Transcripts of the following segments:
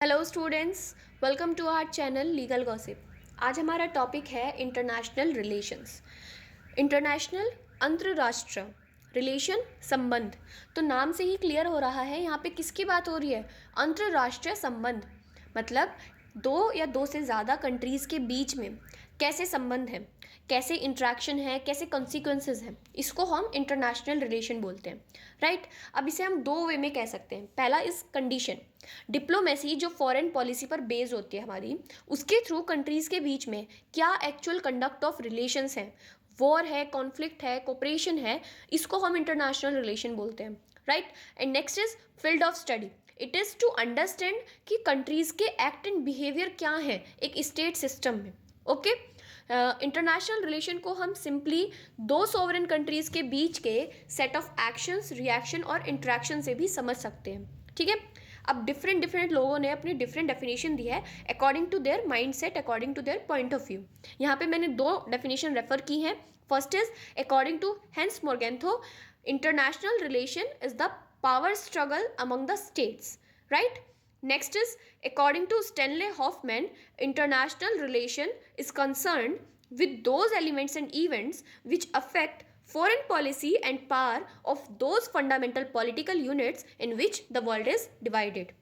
Hello students, welcome to our channel legal gossip. आज हमारा topic है इंटरनेशनल रिलेशंस। इंटरनेशनल अंतर्राष्ट्रीय रिलेशन संबंध। तो नाम से ही क्लियर हो रहा है यहाँ पे किसकी बात हो रही है। अंतर्राष्ट्रीय संबंध मतलब दो या दो से ज़्यादा कंट्रीज़ के बीच में कैसे संबंध है, कैसे इंट्रैक्शन है, कैसे कॉन्सिक्वेंसेस हैं, इसको हम इंटरनेशनल रिलेशन बोलते हैं। राइट। अब इसे हम दो वे में कह सकते हैं। पहला इस कंडीशन डिप्लोमेसी जो फॉरेन पॉलिसी पर बेस्ड होती है हमारी, उसके थ्रू कंट्रीज़ के बीच में क्या एक्चुअल कंडक्ट ऑफ रिलेशंस हैं, वॉर है, कॉन्फ्लिक्ट है, कोऑपरेशन है, इसको हम इंटरनेशनल रिलेशन बोलते हैं। Right. And next is field of study. It is to understand कि कंट्रीज़ के एक्ट एंड बिहेवियर क्या हैं एक स्टेट सिस्टम में। ओके। इंटरनेशनल रिलेशन को हम सिंपली दो सॉवरेन कंट्रीज़ के बीच के सेट ऑफ एक्शंस, रिएक्शन और इंट्रैक्शन से भी समझ सकते हैं। ठीक है। अब डिफरेंट लोगों ने अपनी डिफरेंट डेफिनेशन दी है according to their mind set, according to their point of view. यहाँ पे मैंने दो डेफिनेशन रेफर की हैं। First is according to Hans Morgenthau, international relation is the power struggle among the states. Right. Next is according to Stanley Hoffman, international relation is concerned with those elements and events which affect foreign policy and power of those fundamental political units in which the world is divided.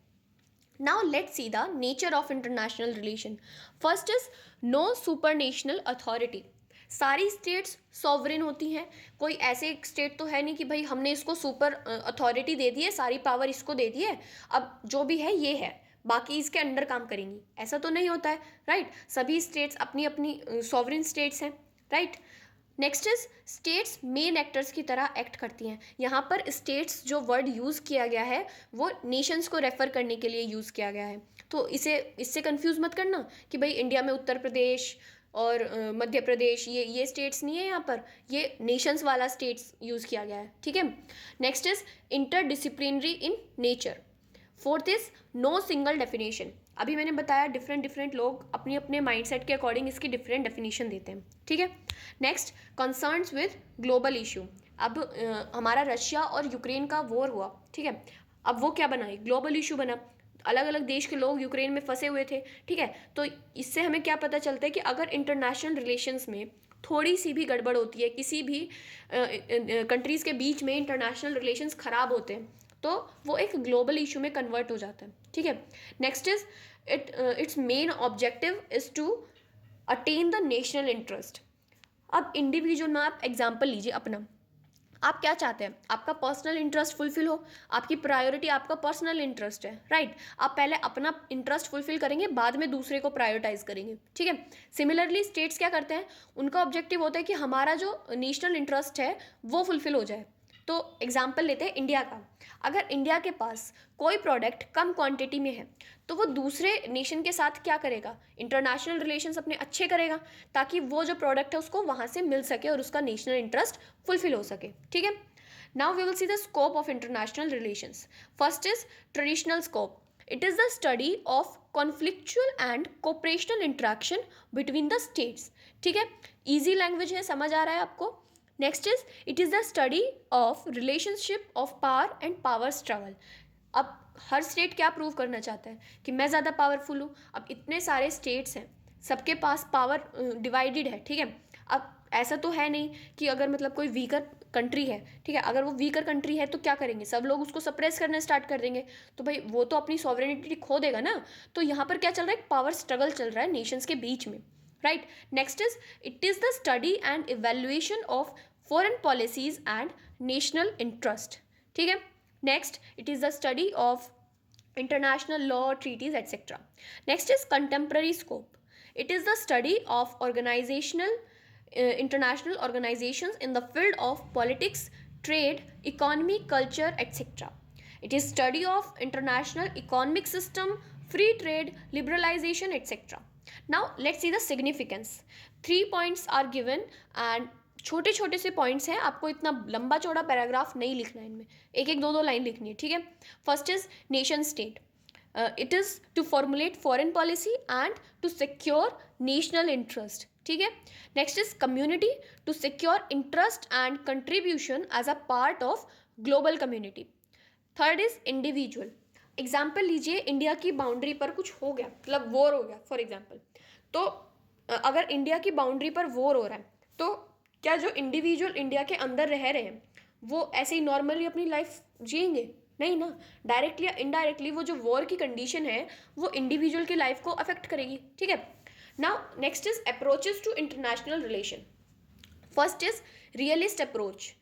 Now let's see the nature of international relation. First is no supranational authority. सारी states sovereign होती हैं। कोई ऐसे state तो है नहीं कि भाई हमने इसको सुपर अथॉरिटी दे दी है, सारी पावर इसको दे दी है, अब जो भी है ये है, बाकी इसके अंडर काम करेंगी, ऐसा तो नहीं होता है। राइट। सभी स्टेट्स अपनी अपनी सॉवरेन स्टेट्स हैं। Right. Next is states main actors की तरह एक्ट करती हैं। यहाँ पर स्टेट्स जो वर्ड यूज़ किया गया है वो नेशंस को रेफर करने के लिए यूज़ किया गया है। तो इससे कंफ्यूज मत करना कि भाई इंडिया में उत्तर प्रदेश और मध्य प्रदेश ये स्टेट्स नहीं है, यहाँ पर ये नेशंस वाला स्टेट्स यूज़ किया गया है। ठीक है। Next is interdisciplinary in nature. Fourth is no single definition. अभी मैंने बताया डिफरेंट लोग अपने अपने माइंडसेट के अकॉर्डिंग इसकी डिफरेंट डेफिनेशन देते हैं। ठीक है। Next concerns with global issue. अब हमारा रशिया और यूक्रेन का वॉर हुआ। ठीक है। अब वो क्या बना, ग्लोबल इशू बना, अलग अलग देश के लोग यूक्रेन में फंसे हुए थे। ठीक है। तो इससे हमें क्या पता चलता है कि अगर इंटरनेशनल रिलेशंस में थोड़ी सी भी गड़बड़ होती है, किसी भी कंट्रीज़ के बीच में इंटरनेशनल रिलेशंस ख़राब होते हैं, तो वो एक ग्लोबल इशू में कन्वर्ट हो जाता है। ठीक है। Next is its main objective is to attain the national interest. अब इंडिविजुअल में आप एग्जाम्पल लीजिए अपना, आप क्या चाहते हैं, आपका पर्सनल इंटरेस्ट फुलफिल हो, आपकी प्रायोरिटी आपका पर्सनल इंटरेस्ट है। राइट। आप पहले अपना इंटरेस्ट फुलफिल करेंगे, बाद में दूसरे को प्रायोरिटाइज करेंगे। ठीक है। सिमिलरली स्टेट्स क्या करते हैं, उनका ऑब्जेक्टिव होता है कि हमारा जो नेशनल इंटरेस्ट है वो फुलफिल हो जाए। तो एग्जाम्पल लेते हैं इंडिया का। अगर इंडिया के पास कोई प्रोडक्ट कम क्वांटिटी में है तो वो दूसरे नेशन के साथ क्या करेगा, इंटरनेशनल रिलेशंस अपने अच्छे करेगा ताकि वो जो प्रोडक्ट है उसको वहाँ से मिल सके और उसका नेशनल इंटरेस्ट फुलफिल हो सके। ठीक है। Now we will see the scope of international relations. First is traditional scope. It is the study of conflictual and cooperational interaction between the states. ठीक है। ईजी लैंग्वेज है, समझ आ रहा है आपको। Next is it is the study of relationship of power and power struggle. अब हर state क्या prove करना चाहता है कि मैं ज़्यादा पावरफुल हूँ। अब इतने सारे स्टेट्स हैं, सबके पास पावर डिवाइडेड है। ठीक है। अब ऐसा तो है नहीं कि अगर मतलब कोई वीकर कंट्री है, ठीक है, अगर वो वीकर कंट्री है तो क्या करेंगे, सब लोग उसको सप्रेस करना स्टार्ट कर देंगे, तो भाई वो तो अपनी सॉवरेनिटी खो देगा ना। तो यहाँ पर क्या चल रहा है, पावर स्ट्रगल चल रहा है नेशंस के बीच में। Right. Next is it is the study and evaluation of foreign policies and national interest. ठीक है। Next it is the study of international law, treaties, etc. Next is contemporary scope. It is the study of international organizations in the field of politics, trade, economy, culture, etc. It is study of international economic system, free trade, liberalization, etc. Now let's see the significance. 3 points are given and छोटे छोटे से points हैं, आपको इतना लंबा चौड़ा paragraph नहीं लिखना है, इनमें एक एक दो लाइन लिखनी है। ठीक है। First is nation state. It is to formulate foreign policy and to secure national interest. ठीक है। Next is community, to secure interest and contribution as a part of global community. Third is individual, example लीजिए, India की boundary पर कुछ हो गया, मतलब war हो गया फॉर एग्जाम्पल। तो अगर इंडिया की बाउंड्री पर वॉर हो रहा है तो क्या जो इंडिविजुअल इंडिया के अंदर रह रहे हैं वो ऐसे ही नॉर्मली अपनी लाइफ जिएंगे? नहीं ना, डायरेक्टली या इनडायरेक्टली वो जो वॉर की कंडीशन है वो इंडिविजुअल की लाइफ को अफेक्ट करेगी। ठीक है, now next is approaches to international relation. First is realist approach.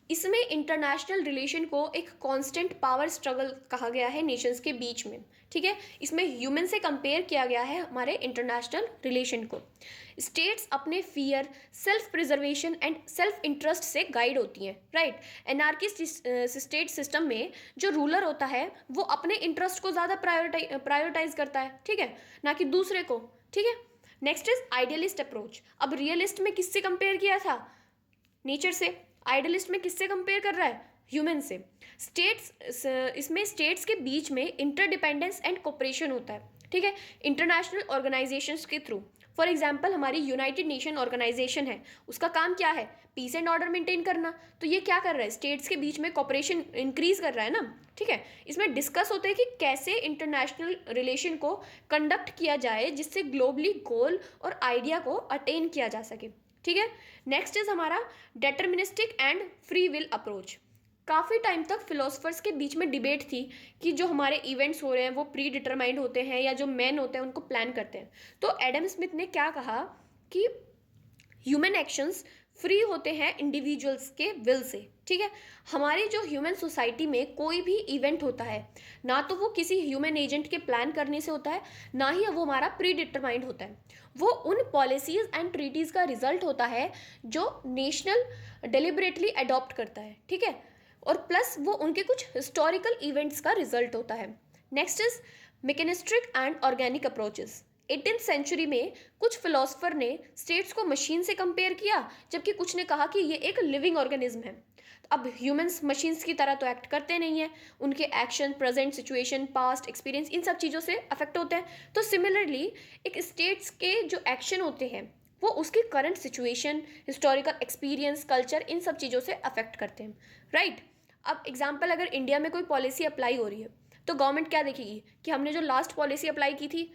इसमें इंटरनेशनल रिलेशन को एक कांस्टेंट पावर स्ट्रगल कहा गया है नेशंस के बीच में। ठीक है, इसमें ह्यूमन से कंपेयर किया गया है हमारे इंटरनेशनल रिलेशन को। स्टेट्स अपने fear, self preservation and self interest से गाइड होती हैं, राइट। एनार्किस्ट स्टेट सिस्टम में जो रूलर होता है वो अपने इंटरेस्ट को ज़्यादा प्रायोरिटाइज करता है, ठीक है, ना कि दूसरे को। ठीक है, नेक्स्ट इज आइडियलिस्ट अप्रोच। अब रियलिस्ट में किससे कंपेयर किया था? नेचर से। आइडियलिस्ट में किससे कंपेयर कर रहा है? ह्यूमन से। स्टेट्स, इसमें स्टेट्स के बीच में इंटरडिपेंडेंस एंड कोऑपरेशन होता है। ठीक है, इंटरनेशनल ऑर्गेनाइजेशंस के थ्रू। फॉर एग्जाम्पल हमारी यूनाइटेड नेशन ऑर्गेनाइजेशन है, उसका काम क्या है? पीस एंड ऑर्डर मेंटेन करना। तो ये क्या कर रहा है? स्टेट्स के बीच में कोऑपरेशन इंक्रीज कर रहा है ना। ठीक है, इसमें डिस्कस होता है कि कैसे इंटरनेशनल रिलेशन को कंडक्ट किया जाए जिससे ग्लोबली गोल और आइडिया को अटेन किया जा सके। ठीक है, नेक्स्ट इज हमारा deterministic and free will approach. काफ़ी टाइम तक फिलोसफर्स के बीच में डिबेट थी कि जो हमारे इवेंट्स हो रहे हैं वो प्री डिटरमाइंड होते हैं या जो मैन होते हैं उनको प्लान करते हैं। तो एडम स्मिथ ने क्या कहा कि ह्यूमन एक्शंस फ्री होते हैं इंडिविजुअल्स के विल से। ठीक है, हमारी जो ह्यूमन सोसाइटी में कोई भी इवेंट होता है ना तो वो किसी ह्यूमन एजेंट के प्लान करने से होता है, ना ही वो हमारा प्री डिटरमाइंड होता है। वो उन पॉलिसीज एंड ट्रीटीज़ का रिजल्ट होता है जो नेशनल डेलिबरेटली अडॉप्ट करता है। ठीक है, और प्लस वो उनके कुछ हिस्टोरिकल इवेंट्स का रिजल्ट होता है। Next is mechanistic and organic approaches. 18th century में कुछ फिलोसफर ने स्टेट्स को मशीन से कंपेयर किया, जबकि कुछ ने कहा कि ये एक लिविंग ऑर्गेनिज्म है। अब ह्यूमंस मशीन्स की तरह तो एक्ट करते नहीं हैं, उनके action, present situation, past experience, इन सब चीज़ों से अफेक्ट होते हैं। तो सिमिलरली एक स्टेट्स के जो एक्शन होते हैं वो उसकी current situation, historical experience, culture, इन सब चीज़ों से अफेक्ट करते हैं, राइट। अब एग्जाम्पल, अगर इंडिया में कोई पॉलिसी अप्लाई हो रही है तो गवर्नमेंट क्या देखेगी कि हमने जो लास्ट पॉलिसी अप्लाई की थी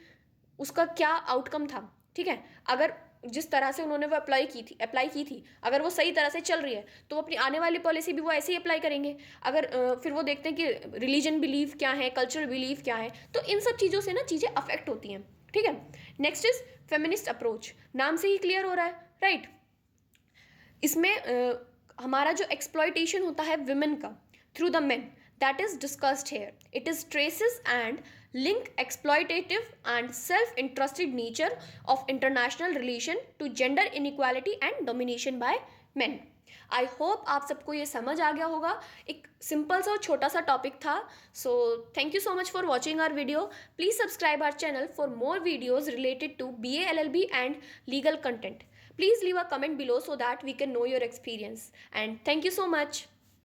उसका क्या आउटकम था। ठीक है, अगर जिस तरह से उन्होंने वो अप्लाई की थी अगर वो सही तरह से चल रही है तो अपनी आने वाली पॉलिसी भी वो ऐसे ही अप्लाई करेंगे। अगर फिर वो देखते हैं कि रिलीजन बिलीफ क्या है, कल्चरल बिलीफ क्या है, तो इन सब चीज़ों से ना चीज़ें अफेक्ट होती हैं। ठीक है, नेक्स्ट इज फेमिनिस्ट अप्रोच। नाम से ही क्लियर हो रहा है, राइट। इसमें हमारा जो एक्सप्लॉयटेशन होता है विमेन का through the main, that is discussed here. It is traces and link exploitative and self-interested nature of international relation to gender inequality and domination by men. I hope आप सबको ये समझ आ गया होगा। एक सिंपल सा छोटा सा टॉपिक था। So thank you so much for watching our video. Please subscribe our channel for more videos related to BA LLB and legal content. Please leave a comment below so that we can know your experience. And thank you so much.